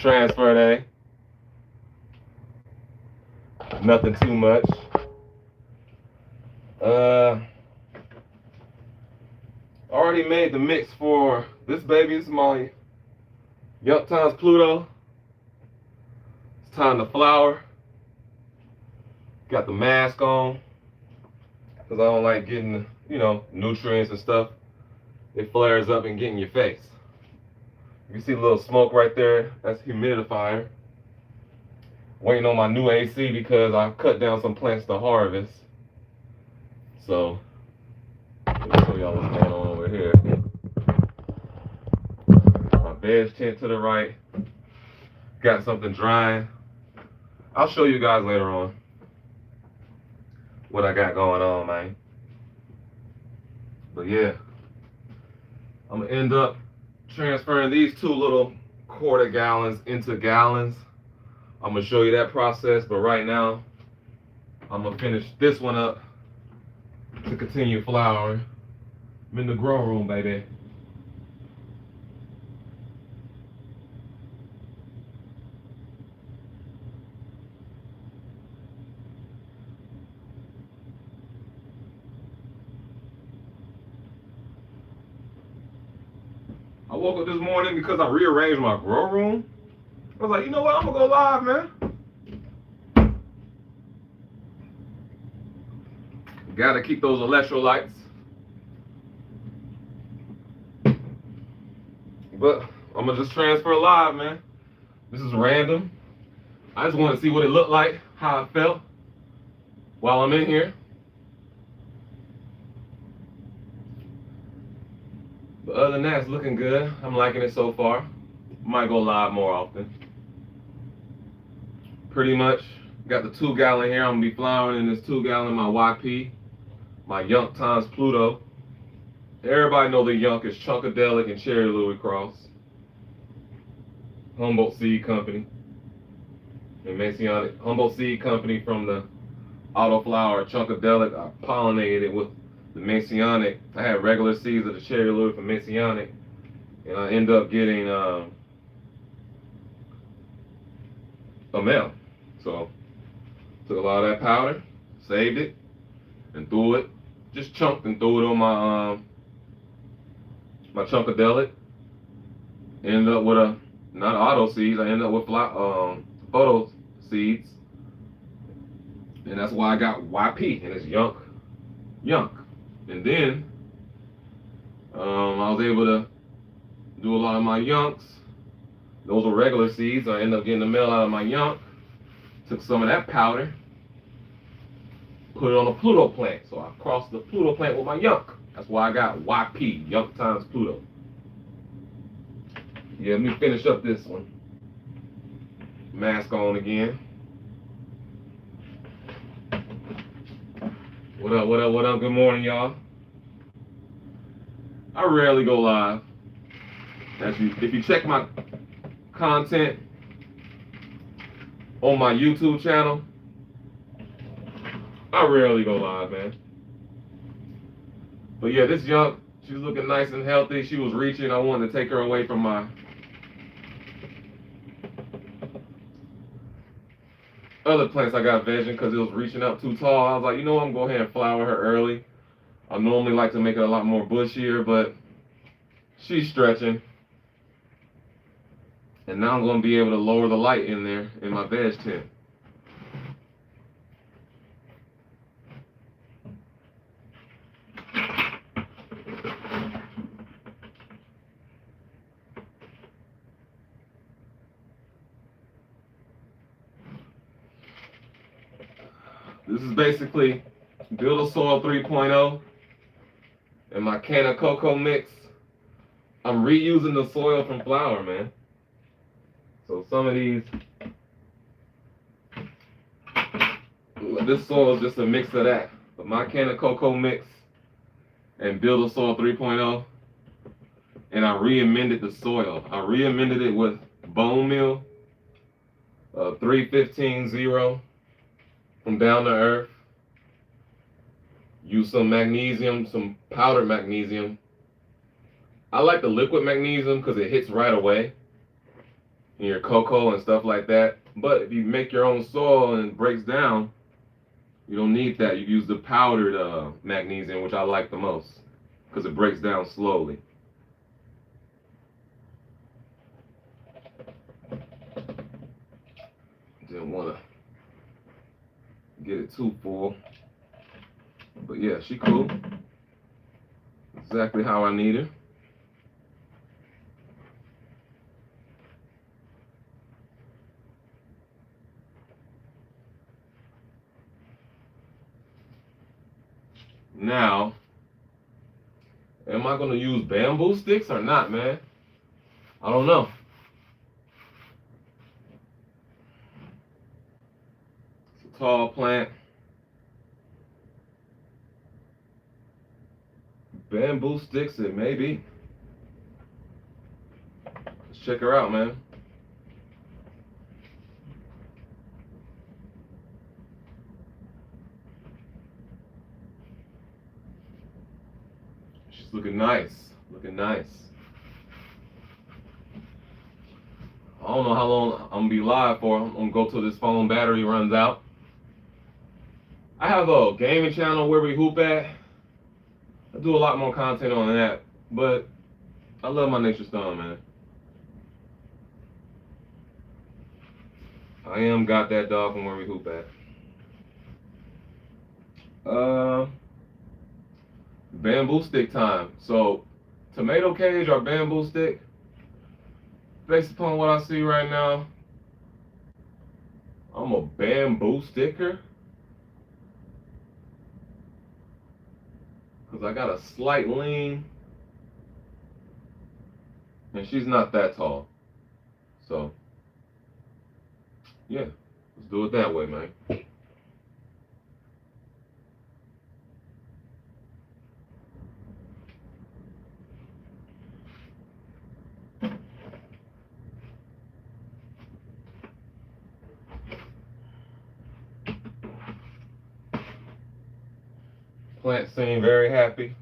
transfer day. Nothing too much. Already made the mix for this baby. This is my Young Times Pluto. It's time to flour. Got the mask on because I don't like getting, nutrients and stuff. It flares up and get in your face. You see a little smoke right there? That's humidifier. Waiting on my new AC because I cut down some plants to harvest. So, let me show y'all what's going on over here. My veg tent to the right. Got something drying. I'll show you guys later on what I got going on, man. But yeah, I'm gonna end up transferring these 2 little quarter gallons into gallons. I'm gonna show you that process, but right now I'm gonna finish this one up to continue flouring. I'm in the grow room, baby. I woke up this morning because I rearranged my grow room. I was like, you know what? I'm gonna go live, man. Gotta keep those electrolytes. But I'm gonna just transfer live, man. This is random. I just want to see what it looked like, how it felt while I'm in here. But other than that, it's looking good. I'm liking it so far. Might go live more often. Pretty much got the 2 gallon here. I'm gonna be flouring in this 2 gallon my YP, my Young Times Pluto. Everybody know the Young is Chunkadelic and Cherry Louis Cross. Humboldt Seed Company. And Messianic Humboldt Seed Company from the autoflower Chunkadelic. I pollinated it with the Messianic. I had regular seeds of the Cherry Louis from Messianic, and I end up getting a male. So took a lot of that powder, saved it, and threw it, just chunked and threw it on my my Chunkadelic. Ended up with a not auto seeds. I ended up with photo seeds, and that's why I got YP, and it's Young. And then I was able to do a lot of my Younks. Those are regular seeds. I ended up getting the male out of my Young. Took some of that powder, put it on a Pluto plant. So I crossed the Pluto plant with my Young. That's why I got YP, Young Times Pluto. Yeah, let me finish up this one. Mask on again. What up, what up, what up? Good morning, y'all. I rarely go live. If you check my content on my YouTube channel, I rarely go live, man. But yeah, this Young, she's looking nice and healthy. She was reaching. I wanted to take her away from my other plants I got vegging because it was reaching up too tall. I was like, you know what, I'm going to go ahead and flower her early. I normally like to make it a lot more bushier, but she's stretching. And now I'm going to be able to lower the light in there in my veg tent. This is basically Build a Soil 3.0 and my can of cocoa mix. I'm reusing the soil from flour, man. So some of these, this soil is just a mix of that. But my can of cocoa mix and Build a Soil 3.0, and I re-amended the soil. I re-amended it with bone meal, 315-0 from Down to Earth. Use some magnesium, some powdered magnesium. I like the liquid magnesium because it hits right away. in your cocoa and stuff like that. But if you make your own soil and it breaks down, you don't need that. You use the powdered magnesium, which I like the most because it breaks down slowly. Didn't want to get it too full. But yeah, she cool. Exactly how I need her. Now, am I gonna use bamboo sticks or not, man? I don't know. It's a tall plant. Bamboo sticks, it may be. Let's check her out, man. She's looking nice. Looking nice. I don't know how long I'm gonna be live for. I'm gonna go till this phone battery runs out. I have a gaming channel where we hoop at. I do a lot more content on that, but I love my Nature Stone, man. I am got that dog from where we hoop at. Bamboo stick time. So, tomato cage or bamboo stick? Based upon what I see right now, I'm a bamboo sticker. Because I got a slight lean. And she's not that tall. So, yeah. Let's do it that way, man. Plant seem very happy.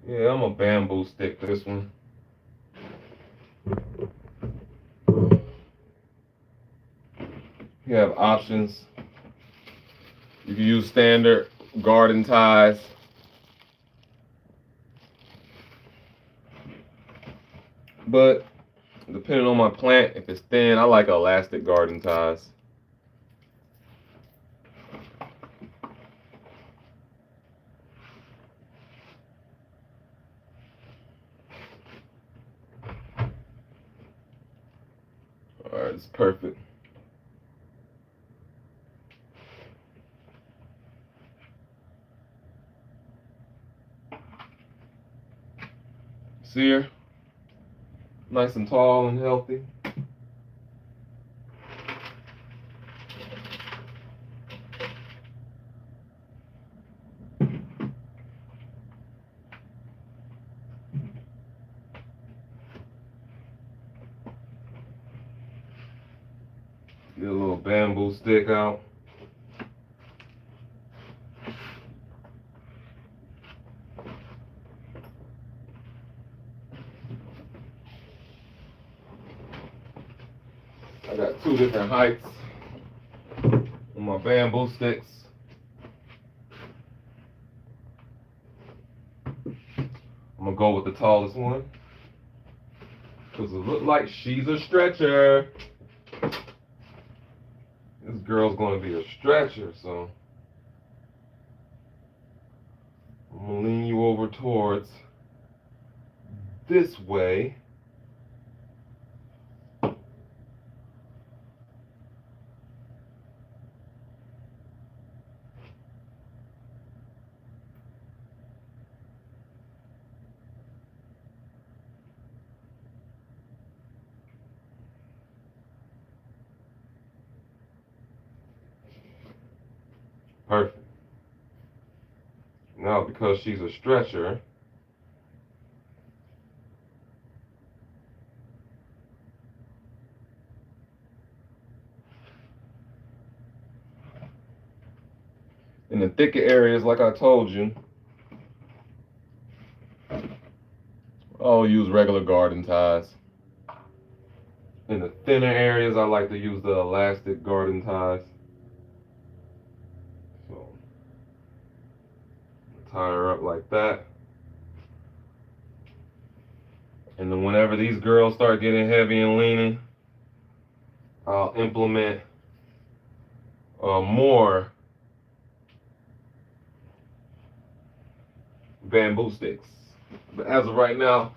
Yeah, I'm a bamboo stick this one. You have options. You can use standard garden ties. But depending on my plant, if it's thin, I like elastic garden ties. Alright, it's perfect. See her? Nice and tall and healthy. Get a little bamboo stick out. I got two different heights on my bamboo sticks. I'm gonna go with the tallest one because it looks like she's a stretcher. This girl's gonna be a stretcher, so I'm gonna lean you over towards this way. Perfect. Now, because she's a stretcher, in the thicker areas, like I told you, I'll use regular garden ties. In the thinner areas, I like to use the elastic garden ties. So, tie her up like that. And then whenever these girls start getting heavy and leaning, I'll implement more bamboo sticks. But as of right now,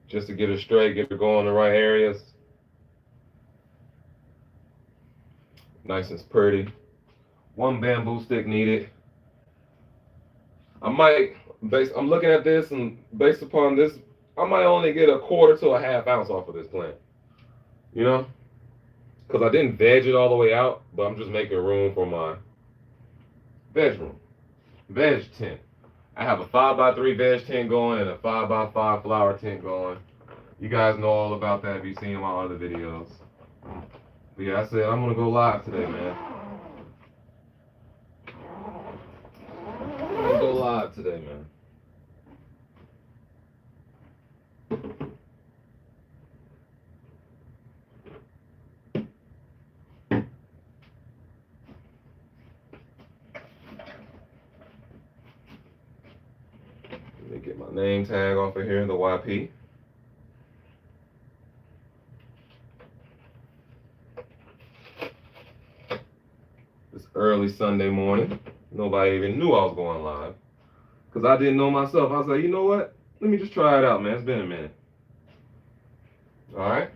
just to get her straight, get her going in the right areas, nice and pretty. One bamboo stick needed. I'm looking at this, and based upon this, I might only get a quarter to a half ounce off of this plant. You know? Because I didn't veg it all the way out, but I'm just making room for my veg tent. I have a 5x3 veg tent going and a 5x5 flower tent going. You guys know all about that if you've seen my other videos. But yeah, I said I'm gonna go live today, man. I'm gonna go live today, man. Let me get my name tag off of here, the YP. It's early Sunday morning. Nobody even knew I was going live. Because I didn't know myself. I was like, you know what? Let me just try it out, man. It's been a minute. All right.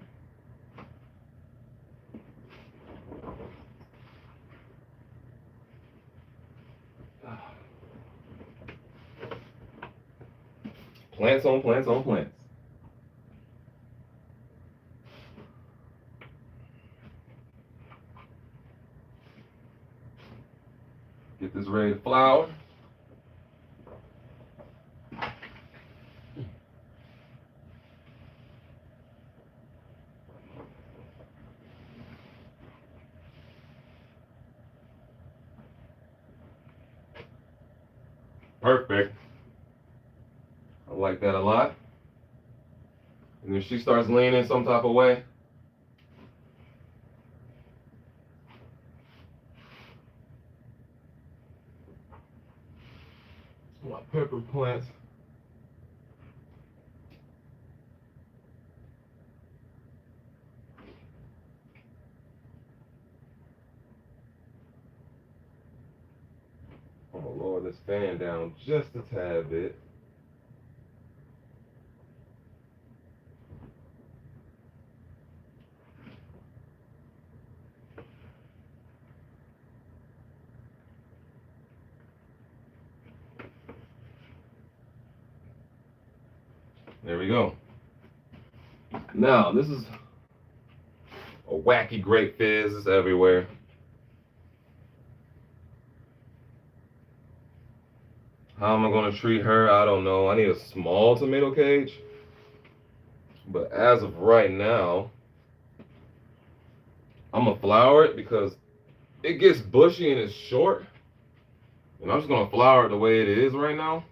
Plants on plants on plants. Get this ready to flower. Perfect. I like that a lot. And if she starts leaning some type of way, my pepper plants. Oh Lord, this fan down just a tad bit. There we go. Now, this is a wacky grape fizz. It's everywhere. How am I going to treat her? I don't know. I need a small tomato cage. But as of right now, I'm going to flower it because it gets bushy and it's short. And I'm just going to flower it the way it is right now.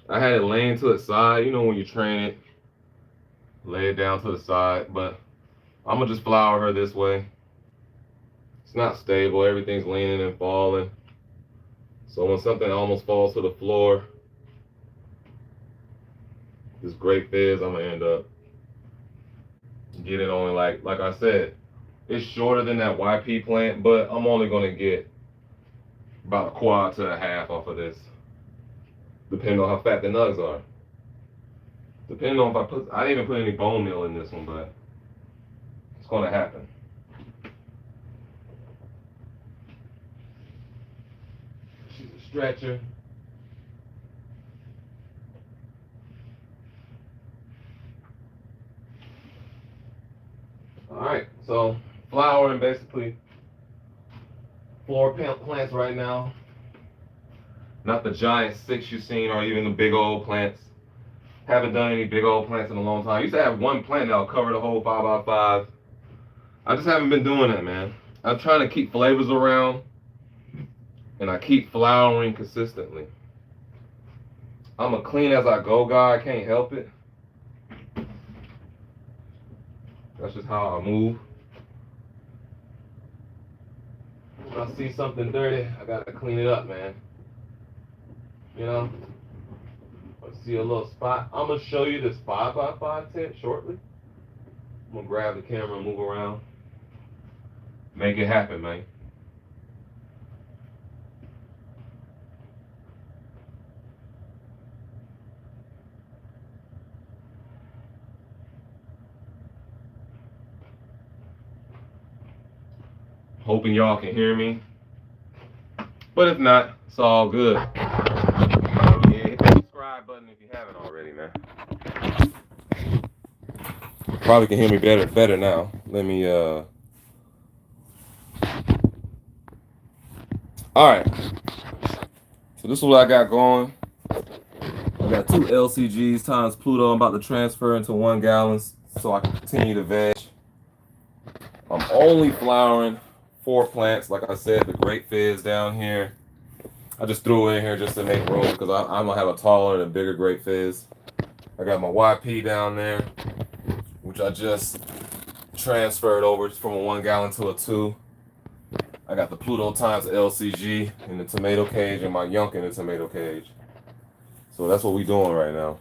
I had it laying to the side. You know when you train it, lay it down to the side. But I'm going to just flower her this way. It's not stable. Everything's leaning and falling. So when something almost falls to the floor, this grape fizz, I'm going to end up getting only like I said, it's shorter than that YP plant, but I'm only going to get about a quad to a half off of this, depending on how fat the nugs are. Depending on if I didn't even put any bone meal in this one, but it's going to happen. She's a stretcher. Alright, so flowering basically 4 plants right now. Not the giant 6 you've seen or even the big old plants. Haven't done any big old plants in a long time. I used to have one plant that'll cover the whole 5x5. I just haven't been doing that, man. I'm trying to keep flavors around and I keep flowering consistently. I'm a clean as I go guy. I can't help it. That's just how I move. When I see something dirty, I gotta clean it up, man. You know? I see a little spot. I'm gonna show you this 5x5 tent shortly. I'm gonna grab the camera and move around. Make it happen, man. Hoping y'all can hear me. But if not, it's all good. Yeah, hit that subscribe button if you haven't already, man. Probably can hear me better now. Let me Alright. So this is what I got going. I got 2 LCGs times Pluto. I'm about to transfer into 1 gallons so I can continue to veg. I'm only flowering 4 plants. Like I said, the Great Fizz down here. I just threw it in here just to make room because I'm gonna have a taller and bigger Great Fizz. I got my YP down there, which I just transferred over from a 1 gallon to a 2. I got the Pluto times LCG in the tomato cage and my Yunk in the tomato cage. So that's what we doing right now.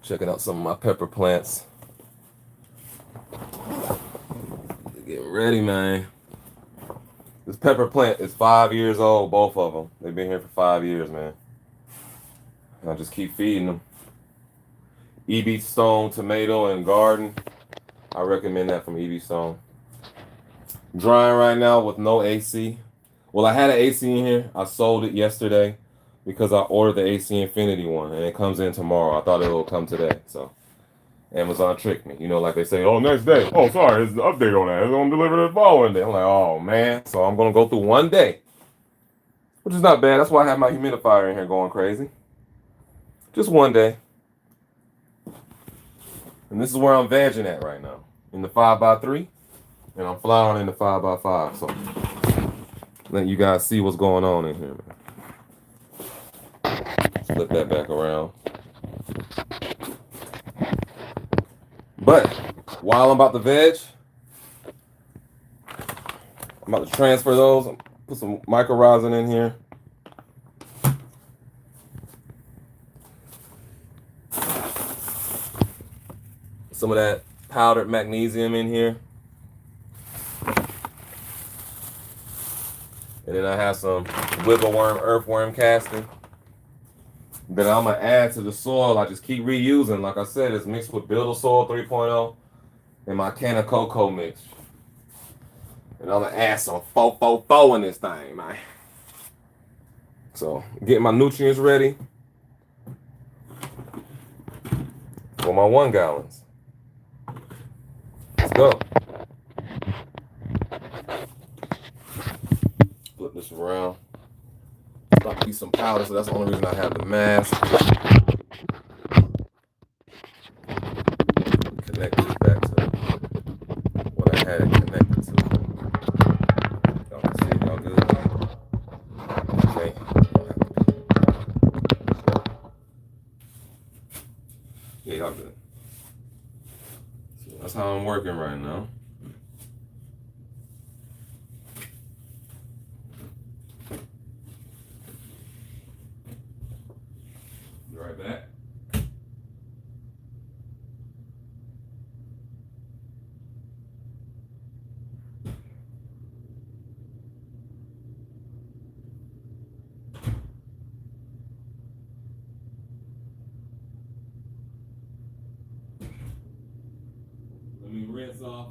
Checking out some of my pepper plants. Getting ready, man. This pepper plant is 5 years old, both of them. They've been here for 5 years, man. And I just keep feeding them. EB Stone Tomato and Garden. I recommend that from EB Stone. Drying right now with no AC. Well, I had an AC in here. I sold it yesterday because I ordered the AC Infinity one, and it comes in tomorrow. I thought it will come today, so Amazon tricked me. You know, like they say, oh, next day. Oh, sorry, there's an update on that. It's going to deliver the following day. I'm like, oh, man. So I'm going to go through 1 day, which is not bad. That's why I have my humidifier in here going crazy. Just 1 day. And this is where I'm vegging at right now, in the 5x3. And I'm flowering in the 5x5. So let you guys see what's going on in here, man. Flip that back around. But while I'm about to veg, I'm about to transfer those. Put some mycorrhizin in here. Some of that powdered magnesium in here. And then I have some wiggleworm, earthworm casting that I'm going to add to the soil. I just keep reusing. Like I said, it's mixed with Builder Soil 3.0 and my can of cocoa mix. And I'm going to add some 444 in this thing, man. So, getting my nutrients ready for my 1 gallons. Let's go. Flip this around. About to be some powder, so that's the only reason I have the mask. Connect this back to what I had it connected to. Y'all can see, y'all good? Okay. Yeah, y'all good. So that's how I'm working right now. Be right back. Let me rinse off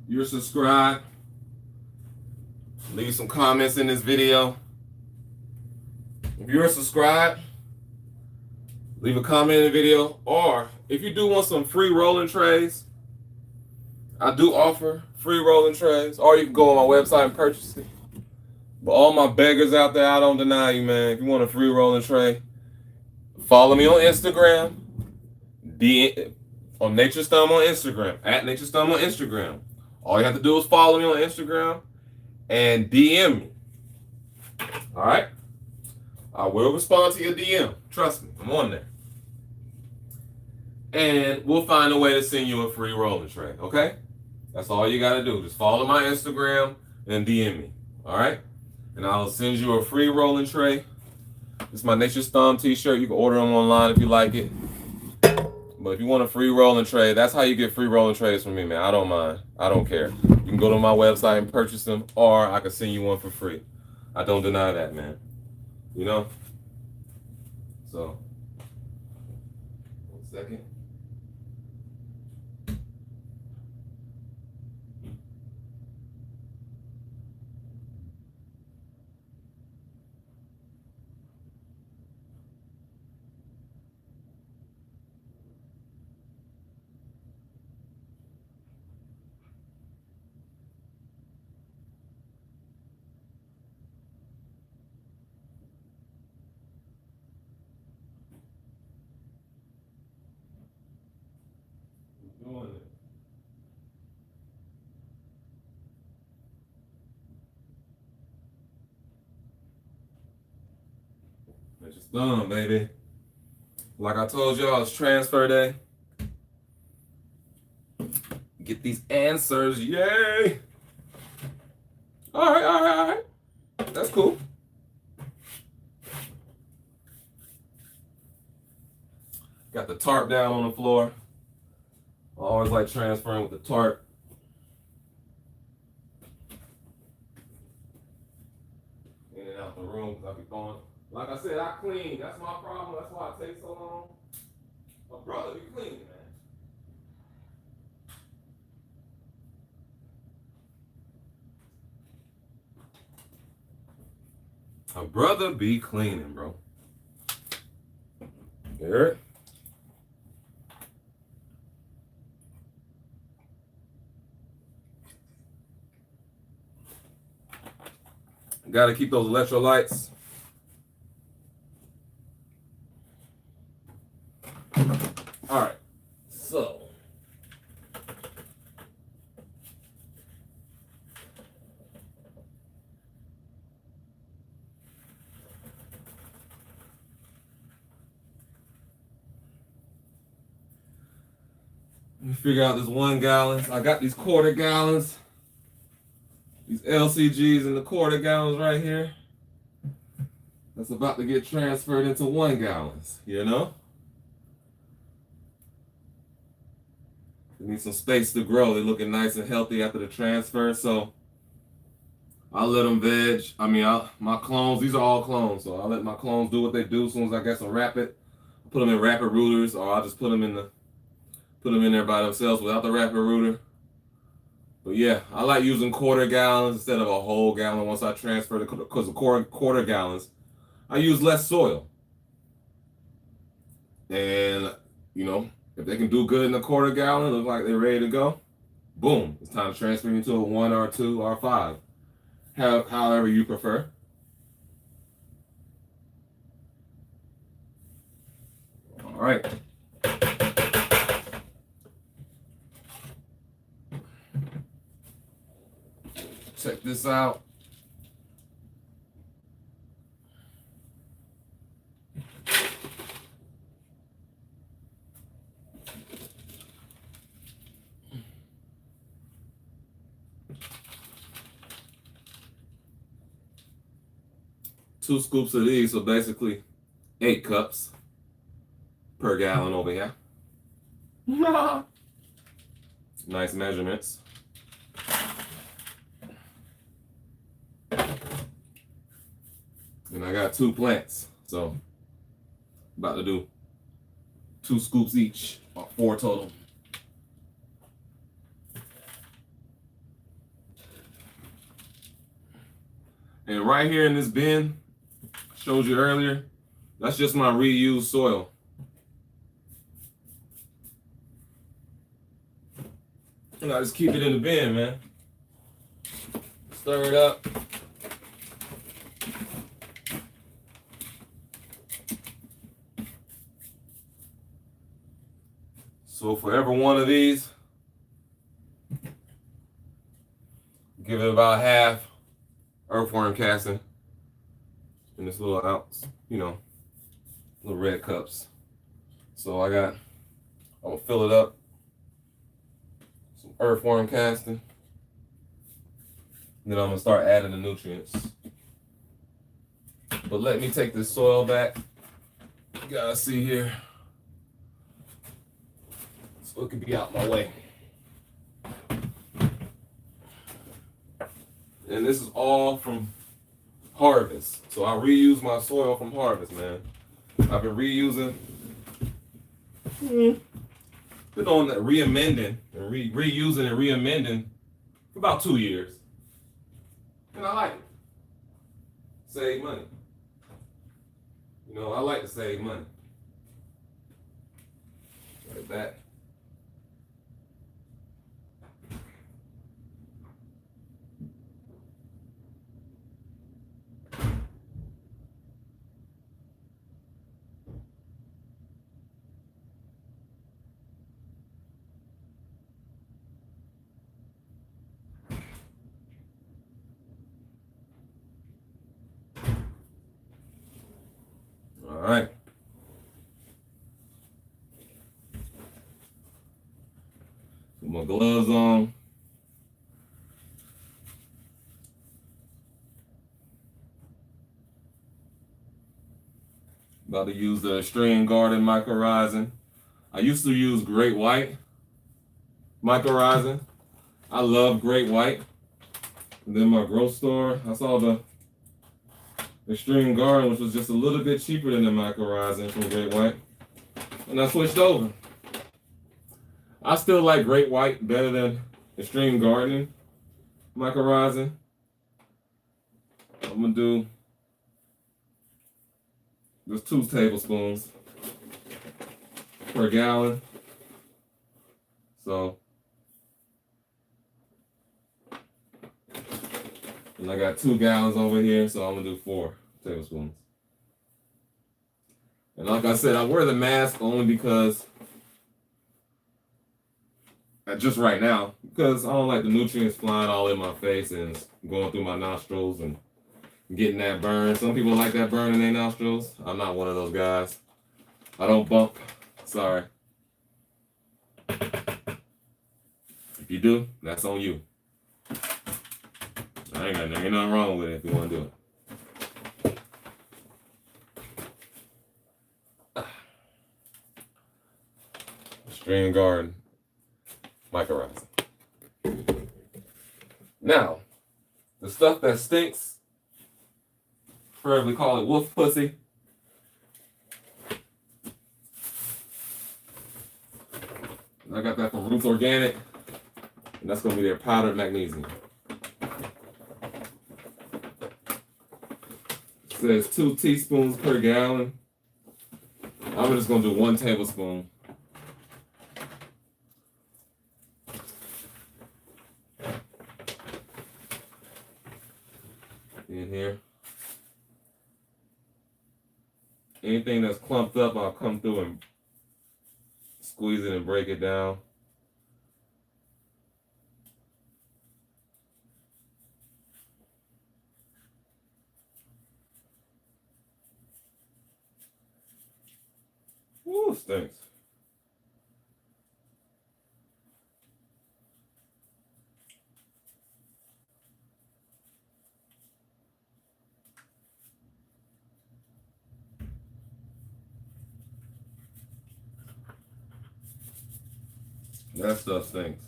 you're subscribed, leave some comments in this video. If you're subscribed, leave a comment in the video. Or if you do want some free rolling trays, I do offer free rolling trays. Or you can go on my website and purchase it. But all my beggars out there, I don't deny you, man. If you want a free rolling tray, follow me on Instagram. On Nature's Thumb on Instagram. At Nature's Thumb on Instagram. All you have to do is follow me on Instagram and DM me. All right? I will respond to your DM. Trust me, I'm on there. And we'll find a way to send you a free rolling tray, okay? That's all you got to do. Just follow my Instagram and DM me. All right? And I'll send you a free rolling tray. It's my Nature's Thumb t-shirt. You can order them online if you like it. But if you want a free rolling tray, that's how you get free rolling trays from me, man. I don't mind. I don't care. You can go to my website and purchase them, or I can send you one for free. I don't deny that, man. You know? So, 1 second. Doing it. Nature's Thumb, baby. Like I told y'all, it's transfer day. Get these answers, yay! All right. That's cool. Got the tarp down on the floor. I always like transferring with the tarp. In and out the room because I be going. Like I said, I clean. That's my problem. That's why it takes so long. My brother be cleaning, man. My brother be cleaning, bro. You hear it? Got to keep those electrolytes. All right. So. Let me figure out this 1 gallon. I got these quarter gallons. These LCGs in the quarter gallons right here. That's about to get transferred into 1 gallons, you know? They need some space to grow. They're looking nice and healthy after the transfer, so I'll let them veg. My clones, these are all clones, so I'll let my clones do what they do. As soon as I get some rapid, I'll put them in rapid rooters, or I'll just put them in there by themselves without the rapid rooter. But yeah, I like using quarter gallons instead of a whole gallon once I transfer it, because of quarter gallons, I use less soil. And, you know, if they can do good in a quarter gallon, look like they're ready to go, boom, it's time to transfer into a 1 or 2 or 5. However you prefer. All right. Check this out. Two scoops of these, so basically 8 cups per gallon over here. Nice measurements. And I got 2 plants, so about to do 2 scoops each, or 4 total. And right here in this bin, I showed you earlier, that's just my reused soil. And I just keep it in the bin, man. Stir it up. So for every one of these, give it about half earthworm casting in this little ounce, little red cups. So I'm gonna fill it up, some earthworm casting, and then I'm gonna start adding the nutrients. But let me take this soil back. You gotta see here, so it can be out my way. And this is all from Harvest. So I reuse my soil from Harvest, man. I've been reusing, been on that reamending and reusing and reamending for about 2 years. And I like it. Save money. I like to save money. Like that. All right. Put my gloves on. About to use the Australian Garden mycorrhizin. I used to use Great White mycorrhizin. I love Great White. And then my growth store, I saw the Extreme Garden, which was just a little bit cheaper than the mycorrhizin from Great White. And I switched over. I still like Great White better than Extreme Garden mycorrhizin. I'm gonna do just 2 tablespoons per gallon. So, and I got 2 gallons over here, so I'm gonna do 4 tablespoons. And like I said, I wear the mask only because, just right now, because I don't like the nutrients flying all in my face and going through my nostrils and getting that burn. Some people like that burn in their nostrils. I'm not one of those guys. I don't bump. Sorry. If you do, that's on you. Ain't nothing wrong with it if you want to do it. Australian Garden mycorrhizin. Now, the stuff that stinks, preferably call it wolf pussy. I got that from Roots Organic, and that's going to be their powdered magnesium. It says 2 teaspoons per gallon. I'm just going to do 1 tablespoon. In here. Anything that's clumped up, I'll come through and squeeze it and break it down. Ooh, stinks. That stuff stinks.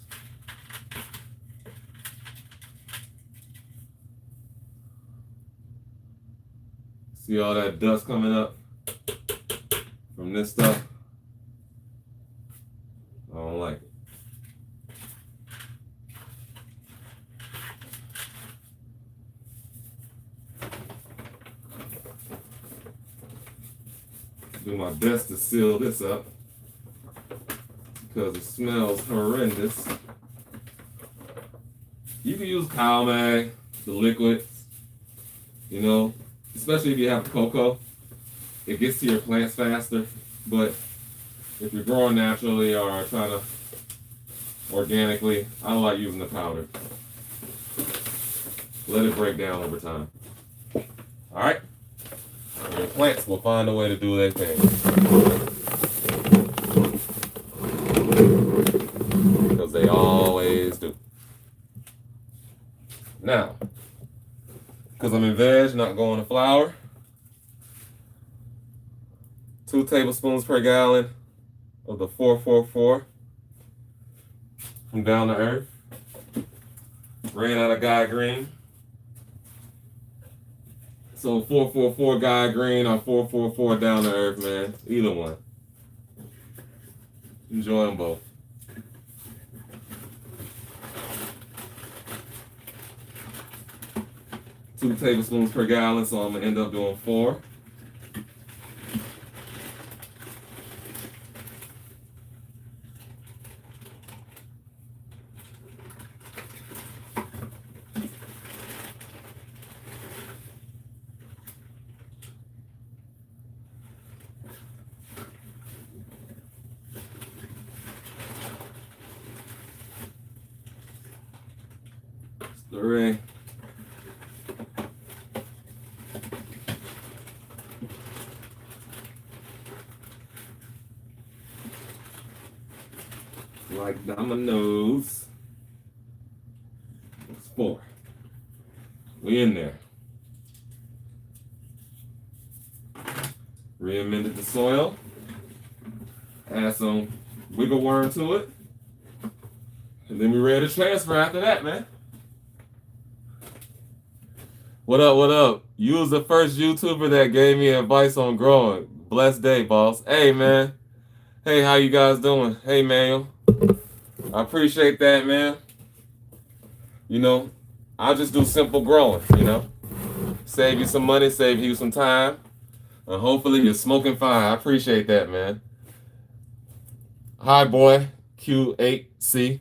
See all that dust coming up from this stuff? I don't like it. do my best to seal this up because it smells horrendous. You can use CalMag, the liquids, you know, especially if you have cocoa. It gets to your plants faster, but if you're growing naturally or trying to organically, I don't like using the powder. Let it break down over time. All right? Your plants will find a way to do their thing. Because they always do. Now, because I'm in veg, not going to flour, 2 tablespoons per gallon of the 444 from Down to Earth. Ran out of Guy Green. So 444 Guy Green or 444 Down to Earth, man. Either one. Enjoy them both. Two tablespoons per gallon, so I'm gonna end up doing 4. Stir. Like dominoes. It's 4. We in there. Re-amended the soil. Add some wiggle worm to it. And then we ready to transfer after that, man. What up, what up? You was the first YouTuber that gave me advice on growing. Blessed day, boss. Hey, man. Hey, how you guys doing? Hey, Manuel. I appreciate that, man. You know, I'll just do simple growing, you know. Save you some money, save you some time. And hopefully you're smoking fine. I appreciate that, man. Hi, boy. Q8C.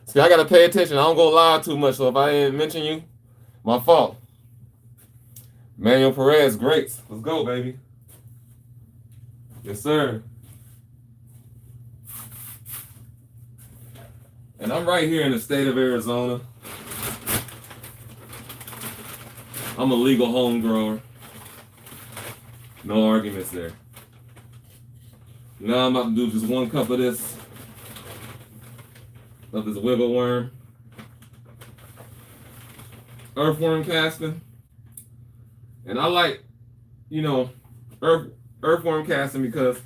See, I got to pay attention. I don't go live too much, so if I didn't mention you, my fault. Manuel Perez, great. Let's go, baby. Yes, sir. And I'm right here in the state of Arizona. I'm a legal home grower. No arguments there. Now I'm about to do just 1 cup of this wiggle worm. Earthworm casting. And I like, you know, earthworm casting because,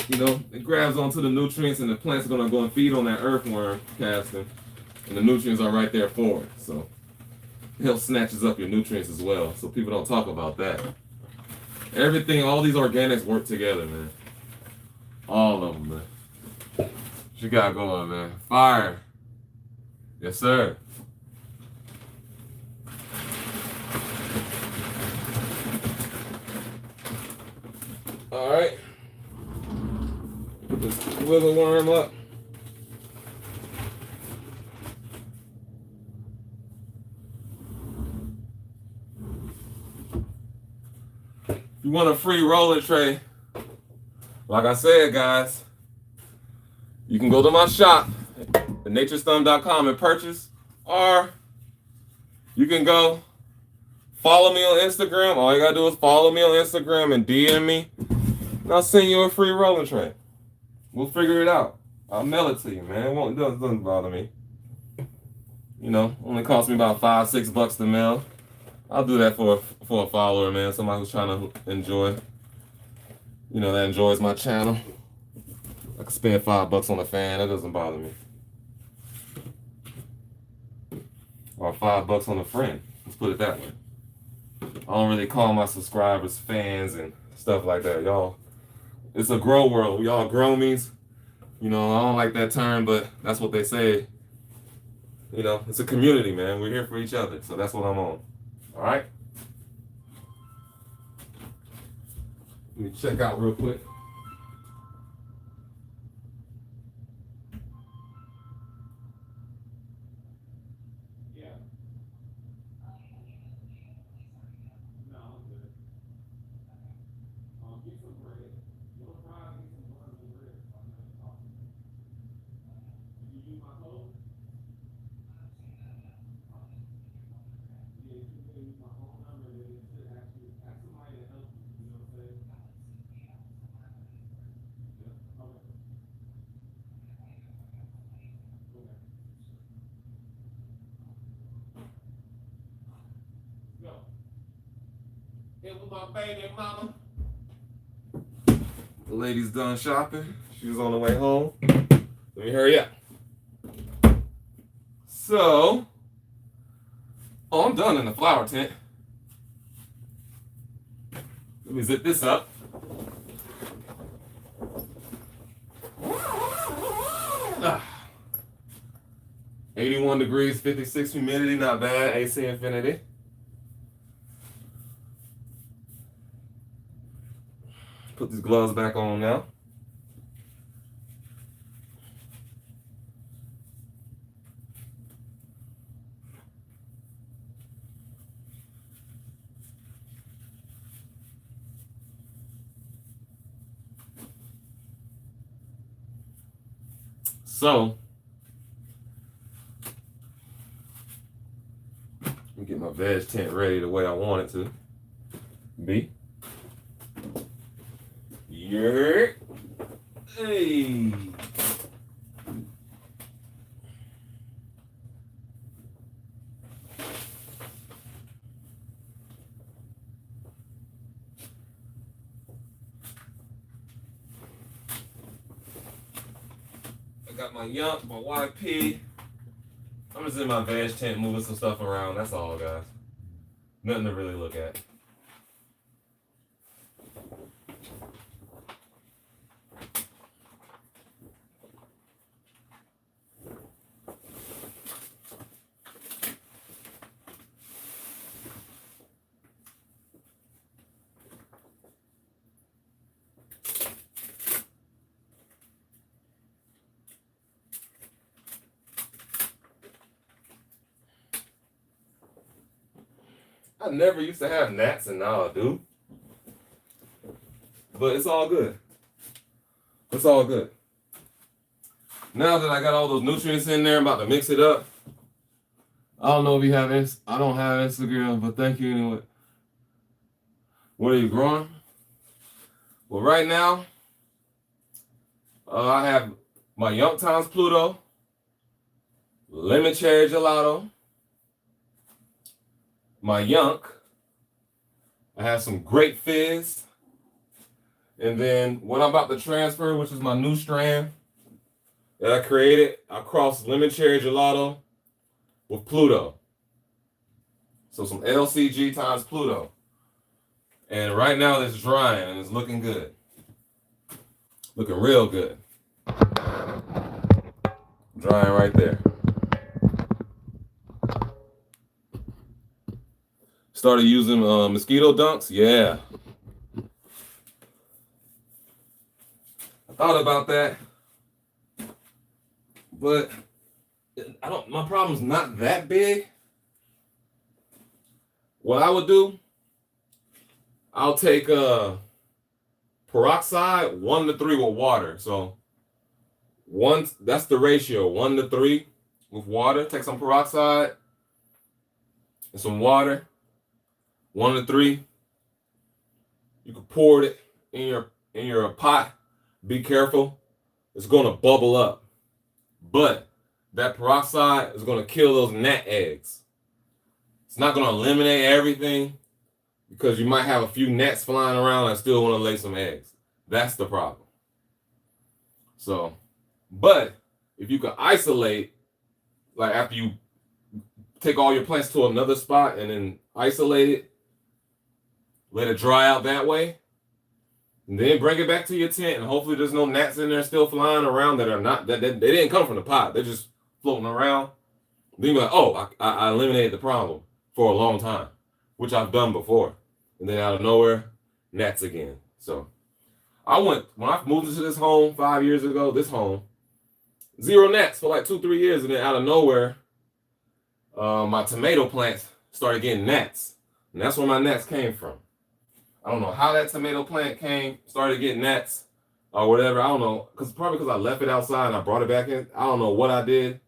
you know, it grabs onto the nutrients and the plant's gonna go and feed on that earthworm casting. And the nutrients are right there for it. So it helps snatches up your nutrients as well. So people don't talk about that. Everything, all these organics work together, man. All of them, man. What you got going, man? Fire. Yes, sir. All right. Put this wiggle worm up. If you want a free rolling tray, like I said, guys, you can go to my shop, thenaturesthumb.com, and purchase, or you can go follow me on Instagram. All you gotta do is follow me on Instagram and DM me, and I'll send you a free rolling tray. We'll figure it out. I'll mail it to you, man. It doesn't bother me. You know, only cost me about $5-6 to mail. I'll do that for a follower, man. Somebody who's trying to enjoy, you know, that enjoys my channel. I could spend $5 on a fan. That doesn't bother me. Or $5 on a friend. Let's put it that way. I don't really call my subscribers fans and stuff like that, y'all. It's a grow world. Y'all grow-mies. You know, I don't like that term, but that's what they say. You know, it's a community, man. We're here for each other. So that's what I'm on. All right? Let me check out real quick. It was my baby mama. The lady's done shopping. She was on the way home. Let me hurry up. So, I'm done in the flower tent. Let me zip this up. Ah. 81 degrees, 56 humidity, not bad. AC Infinity. Put these gloves back on now. So, let me get my veg tent ready the way I want it to be. Yeah. Hey. I got my Yunk, my YP. I'm just in my veg tent moving some stuff around. That's all, guys. Nothing to really look at. I never used to have gnats, and now I do. But it's all good. It's all good. Now that I got all those nutrients in there, I'm about to mix it up. I don't know if you have I don't have Instagram, but thank you anyway. What are you growing? Well, right now, I have my Young Times Pluto, Lemon Cherry Gelato, my Yunk. I have some Grape Fizz. And then what I'm about to transfer, which is my new strand that I created, I crossed Lemon Cherry Gelato with Pluto. So some LCG times Pluto. And right now it's drying and it's looking good. Looking real good. Drying right there. Started using mosquito dunks. Yeah. I thought about that. But my problem's not that big. What I would do, I'll take peroxide 1 to 3 with water. So that's the ratio, 1 to 3 with water. Take some peroxide and some water, 1 to 3. You can pour it in your pot. Be careful, it's gonna bubble up. But that peroxide is gonna kill those gnat eggs. It's not gonna eliminate everything because you might have a few gnats flying around and still want to lay some eggs. That's the problem. So, but if you can isolate, like after you take all your plants to another spot and then isolate it, let it dry out that way, and then bring it back to your tent, and hopefully there's no gnats in there still flying around that they didn't come from the pot. They're just floating around. Then you're like, oh, I eliminated the problem for a long time, which I've done before. And then out of nowhere, gnats again. So when I moved into this home 5 years ago, this home, zero gnats for like 2, 3 years, and then out of nowhere, my tomato plants started getting gnats, and that's where my gnats came from. I don't know how that tomato plant started getting gnats or whatever. I don't know, probably because I left it outside and I brought it back in. I don't know what I did,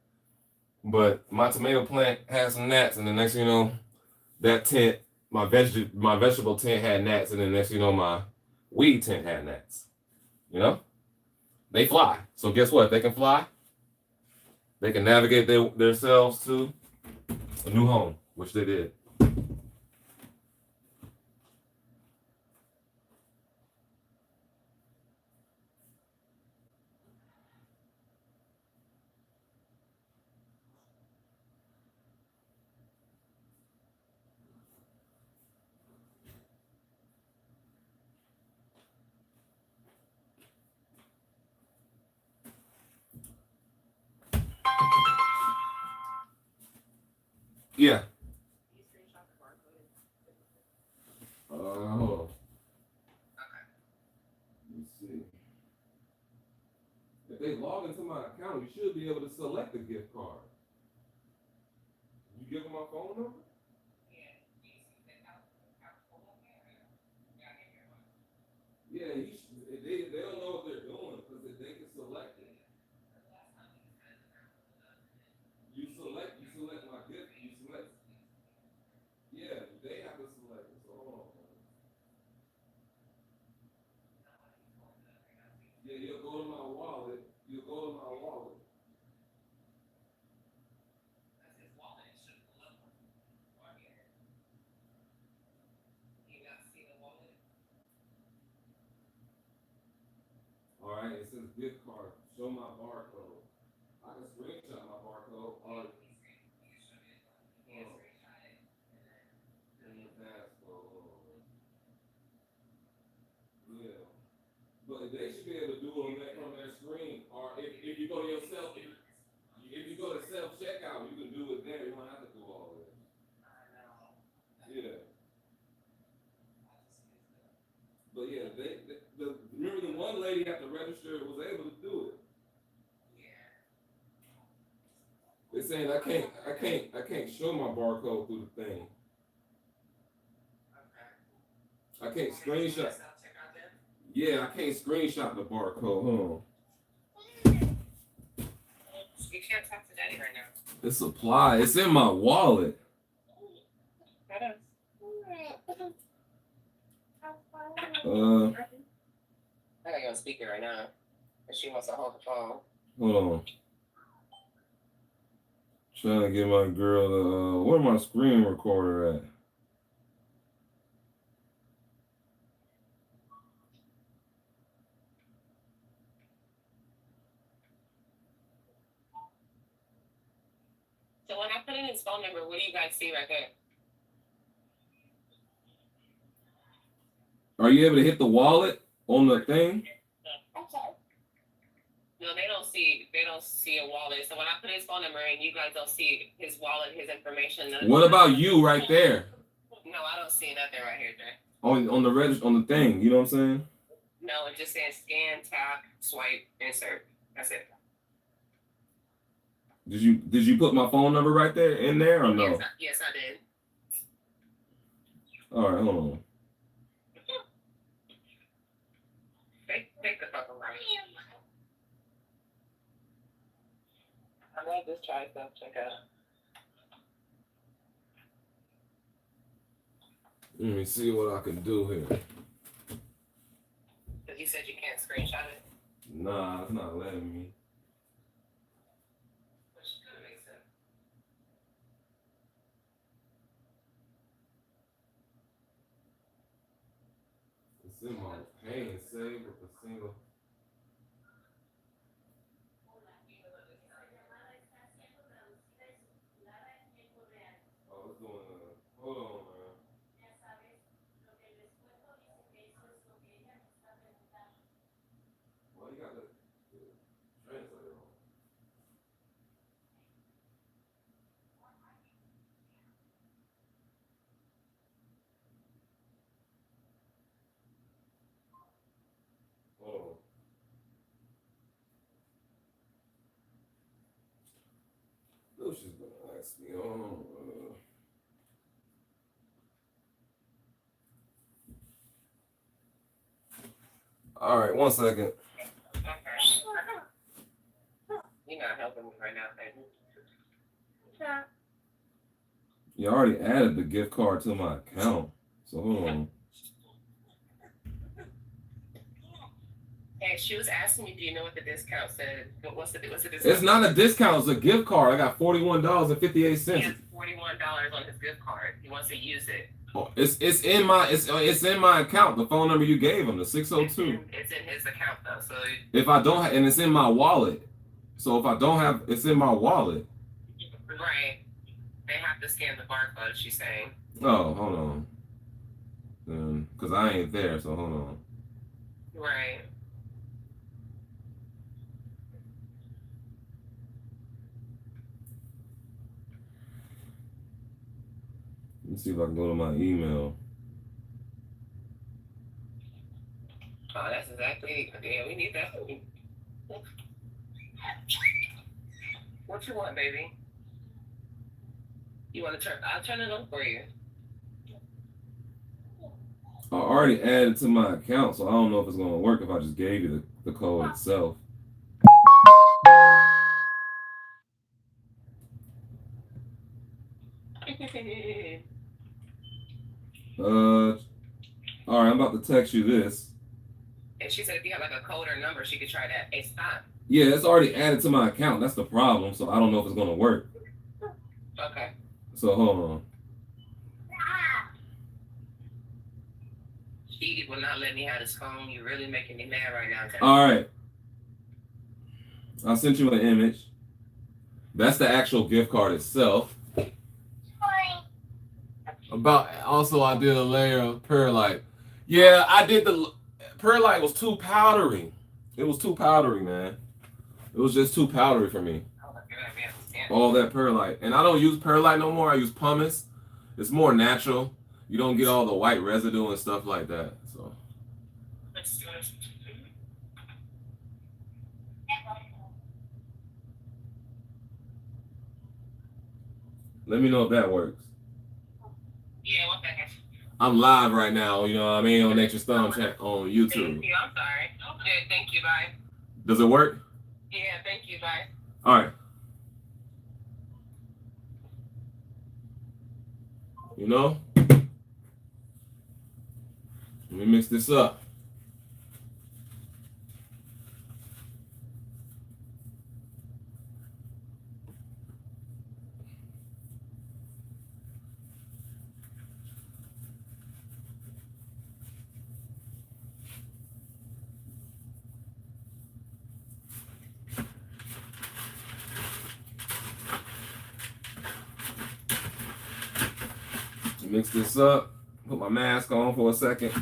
but my tomato plant had some gnats, and the next thing you know, that tent, my vegetable tent had gnats, and then next thing you know, my weed tent had gnats. You know, they fly. So guess what? They can fly. They can navigate themselves to a new home, which they did. Yeah. Hold on. Let me see. If they log into my account, you should be able to select a gift card. You give them my phone number? Yeah, they don't know what they're doing because they can select it. You select my gift. You select. Yeah, they have to select it. So hold on. Yeah, you'll go to my wallet. You'll go to my wallet. All right, it says gift card. Show my barcode. I can screenshot my barcode. Or yeah, but they should be able to do it from their screen. Or if you go to your if you go to self checkout, you can do it there. You don't have to do all of this. Yeah. But yeah, remember the one lady at the register was able to do it. They're saying I can't show my barcode through the thing. I can't screenshot. Yeah, I can't screenshot the barcode. Hold on. You can't talk to Daddy right now. It's supply. It's in my wallet. I got you on speaker right now. And she wants to hold the phone. Hold on. Trying to get my girl to where my screen recorder at? So when I put in his phone number, what do you guys see right there? Are you able to hit the wallet on the thing? No, they don't see a wallet. So when I put his phone number in, you guys don't see his wallet, his information. What about you right there? No, I don't see nothing right here, Jay. On the register, on the thing, you know what I'm saying? No, it just says scan, tap, swipe, insert. That's it. Did you put my phone number right there in there or no? Yes, I did. All right, hold on. Take the fucking right. I'm gonna just try stuff. Check out. Let me see what I can do here. Because you said you can't screenshot it? Nah, it's not letting me. Which kind of makes sense. It's in my pay and save with a single. Oh, it's doing hold on, man. Well, you got the translator on. what she's gonna ask me. All right, 1 second. You're not helping me right now, baby. You already added the gift card to my account, so hold on. Hey, she was asking me, do you know what the discount said? What's the discount? It's not a discount, it's a gift card. I got $41.58. He has $41 on his gift card. He wants to use it. Oh, it's in my account. The phone number you gave him, the 602. It's in his account though, so if I don't have, and it's in my wallet. So if I don't have, it's in my wallet. Right. They have to scan the barcode, she's saying. Oh, hold on. Because I ain't there, so hold on. Right. Let me see if I can go to my email. Oh, that's exactly. Yeah, we need that. What you want, baby? You want to turn? I'll turn it on for you. I already added to my account, so I don't know if it's going to work if I just gave you the code itself. All right, I'm about to text you this. And she said if you have like a code or number, she could try that. Hey, stop. Yeah, it's already added to my account. That's the problem, so I don't know if it's going to work. Okay. So hold on. She will not let me have this phone. You're really making me mad right now. All right. I sent you an image. That's the actual gift card itself. Also, I did a layer of perlite. Yeah, I did the perlite was too powdery. It was too powdery, man. It was just too powdery for me. All that perlite. And I don't use perlite no more. I use pumice. It's more natural. You don't get all the white residue and stuff like that. So. Let me know if that works. Yeah, 1 second. I'm live right now, you know what I mean, on Nature's Thumb chat on YouTube. Thank you, I'm sorry. Okay, thank you, bye. Does it work? Yeah, thank you, bye. All right. You know? Let me mix this up. Mix this up. Put my mask on for a second.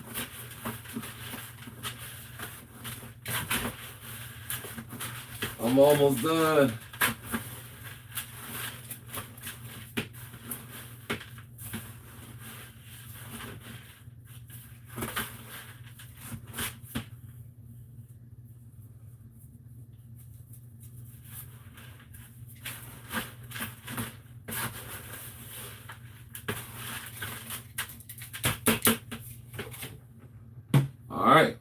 I'm almost done. All right.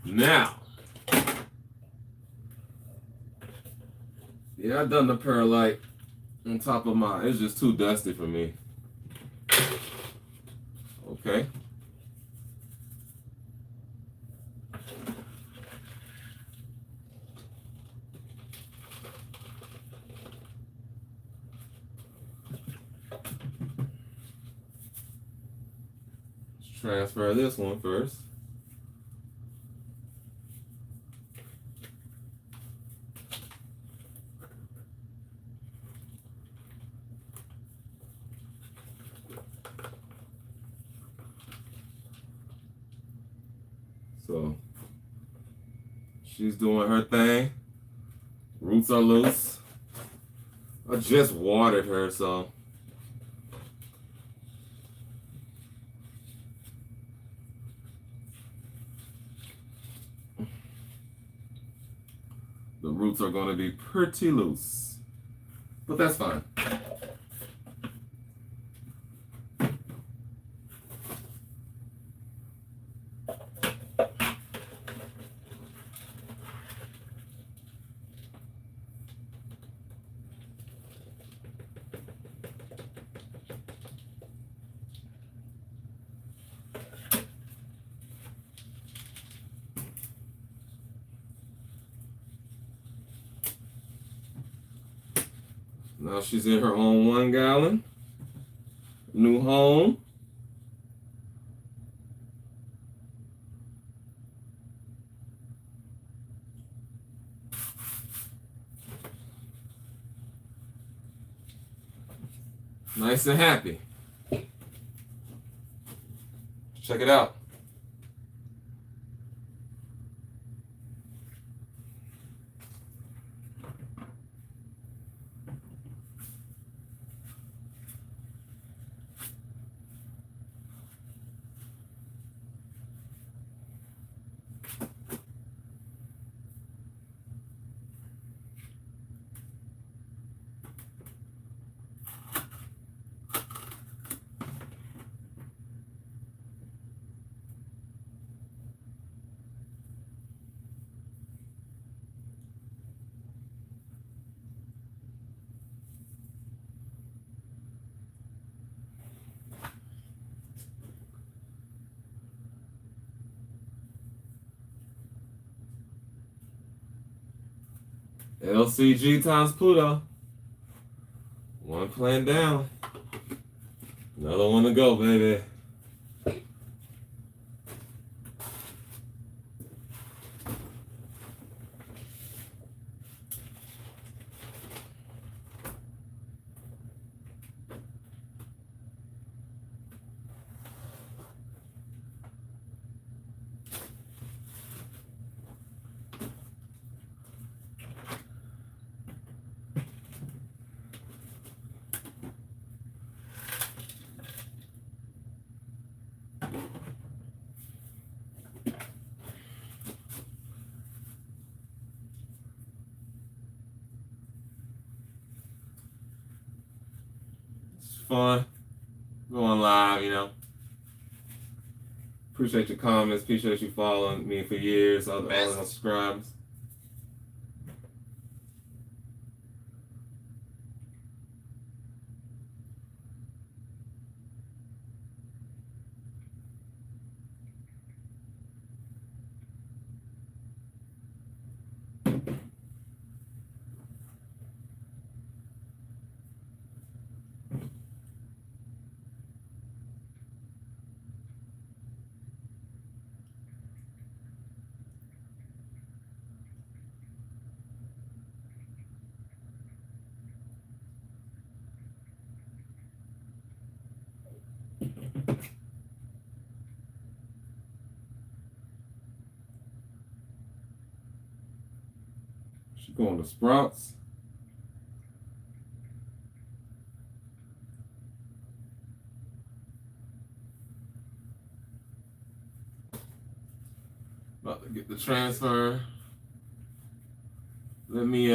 Now. Yeah, I done the perlite on top of mine. It's just too dusty for me. Okay. Let's transfer this one first. So she's doing her thing. Roots are loose. I just watered her, so the roots are going to be pretty loose. But that's fine. Now she's in her own 1 gallon. New home. Nice and happy. Check it out. LCG times Pluto. 1 plan down. Another one to go, baby. It's fun. Going live, you know. Appreciate your comments. Appreciate you following me for years. All the subscribers. She going to Sprouts. About to get the transfer. Let me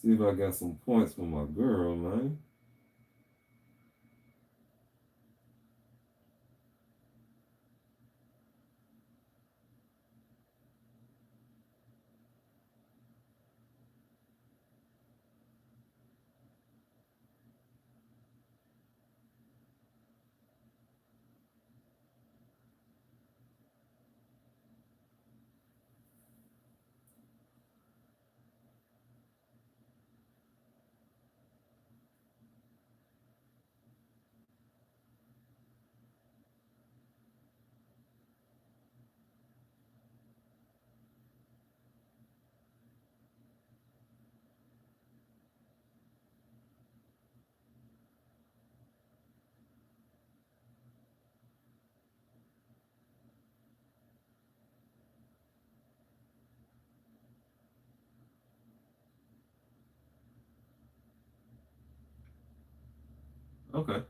See if I got some points for my girl, man. Okay.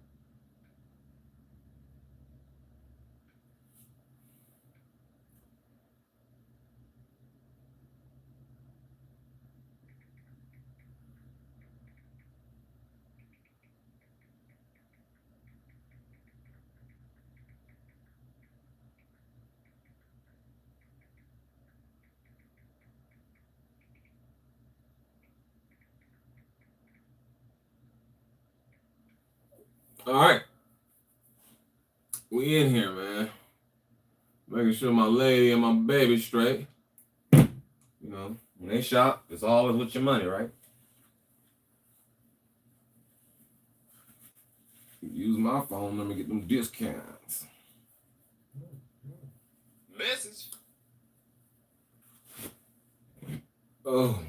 All right. We in here, man. Making sure my lady and my baby straight. You know, when they shop, it's always with your money, right? Use my phone number to get them discounts. Message. Oh.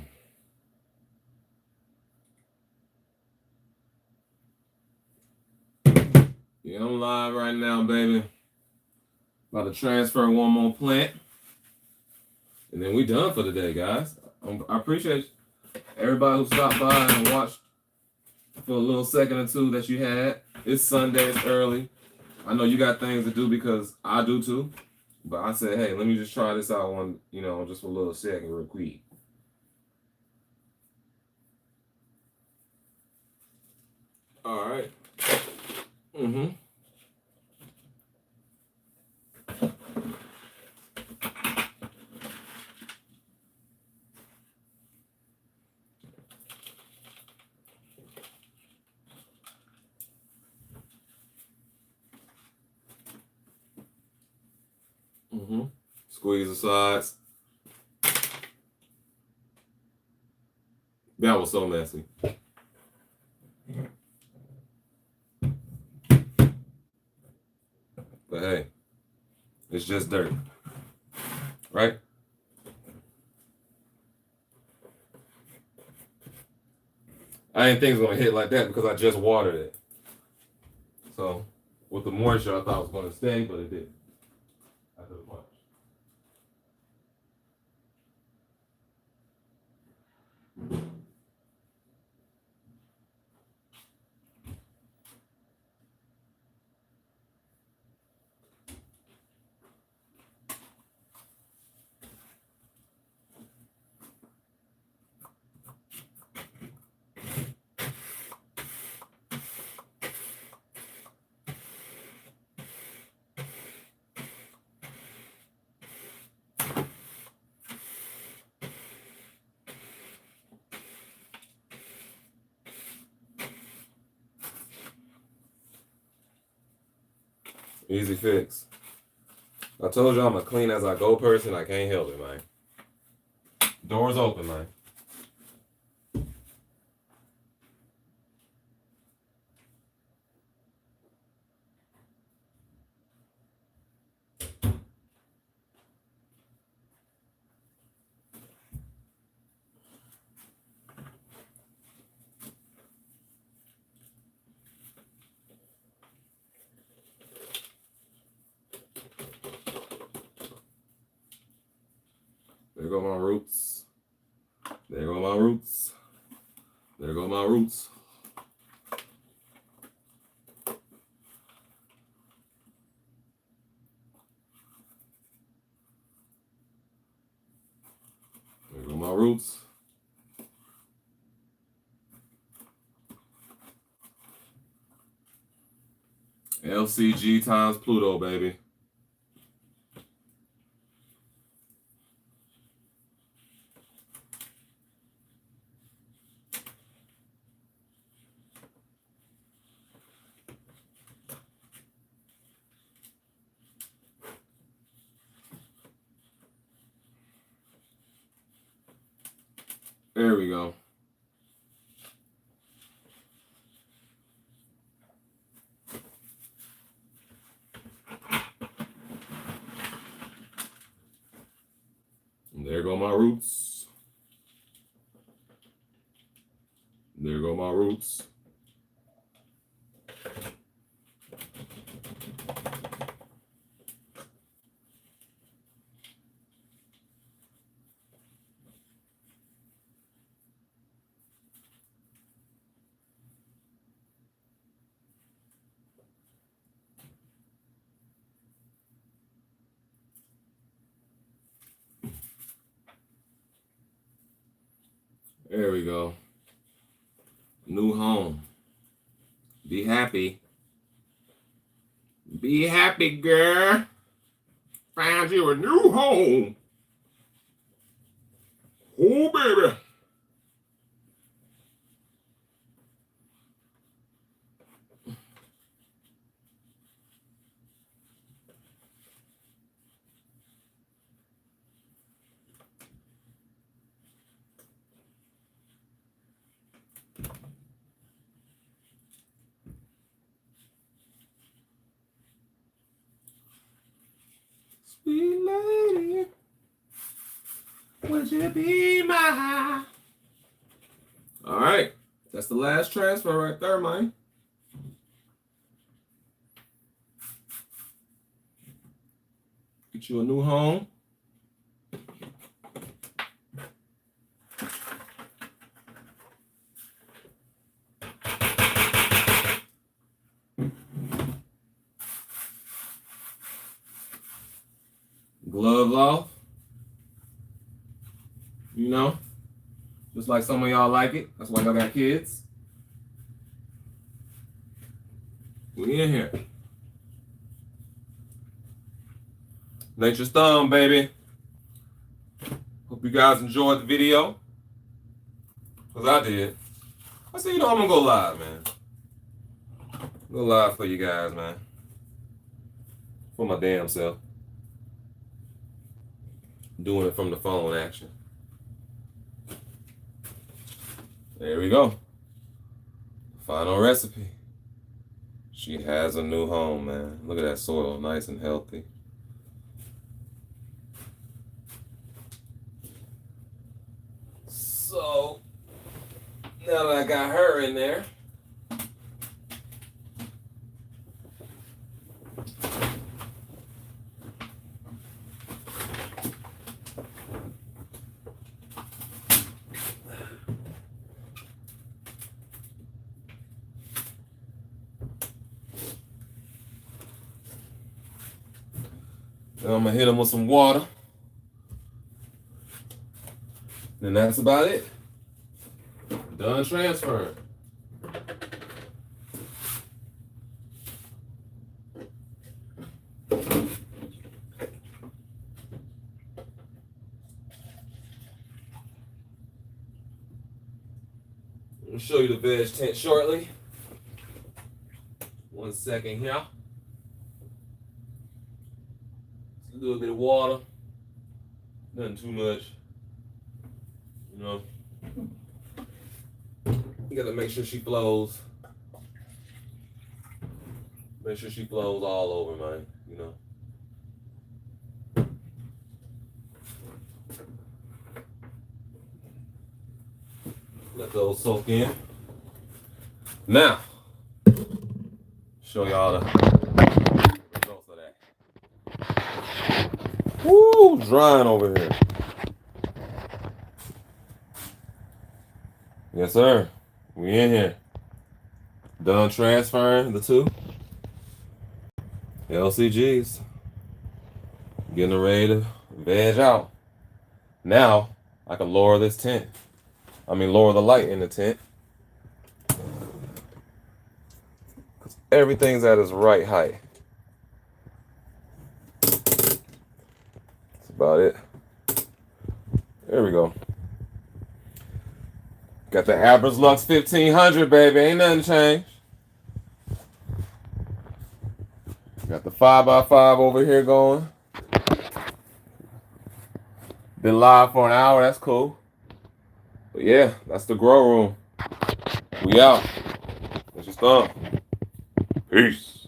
Yeah, I'm live right now, baby. About to transfer one more plant. And then we done for the day, guys. I appreciate everybody who stopped by and watched for a little second or two that you had. It's Sunday, it's early. I know you got things to do because I do too. But I said, hey, let me just try this out one, just for a little second real quick. All right. Mm-hmm. Mm-hmm. Squeeze the sides. That was so messy. But hey, it's just dirt. Right? I didn't think it was going to hit like that because I just watered it. So, with the moisture, I thought it was going to stay, but it didn't. After the punch. Easy fix. I told you I'm a clean as I go person. I can't help it, man. Doors open, man. There go my roots. There go my roots. There go my roots. There go my roots. LCG times Pluto, baby. There we go. And there go my roots. There go my roots. There we go. New home. Be happy. Be happy, girl. Found you a new home. Oh, baby. Sweet lady, would you be my... All right, that's the last transfer right there, man. Get you a new home. Gloves off. You know, just like some of y'all like it. That's why y'all got kids. We in here. Nature's Thumb, baby. Hope you guys enjoyed the video. Because I did. I said, you know, I'm going to go live, man. Go live for you guys, man. For my damn self. Doing it from the phone, action. There we go. Final recipe. She has a new home, man. Look at that soil, nice and healthy. So, now that I got her in there, I'm gonna hit them with some water. Then that's about it. Done transferring. I'll show you the veg tent shortly. 1 second here. A little bit of water. Nothing too much. You know. You gotta make sure she flows. Make sure she flows all over, man. You know. Let those soak in. Now, show y'all the results of that. Woo, drying over here. Yes, sir. We in here. Done transferring the two LCGs. Getting ready to veg out. Now, I can lower this tent. Lower the light in the tent. everything's at its right height. That's about it. There we go. Got the Abras Lux 1500, baby. Ain't nothing changed. Got the 5x5 over here going. Been live for an hour. That's cool. But yeah, that's the grow room. We out. That's your thumb. Peace.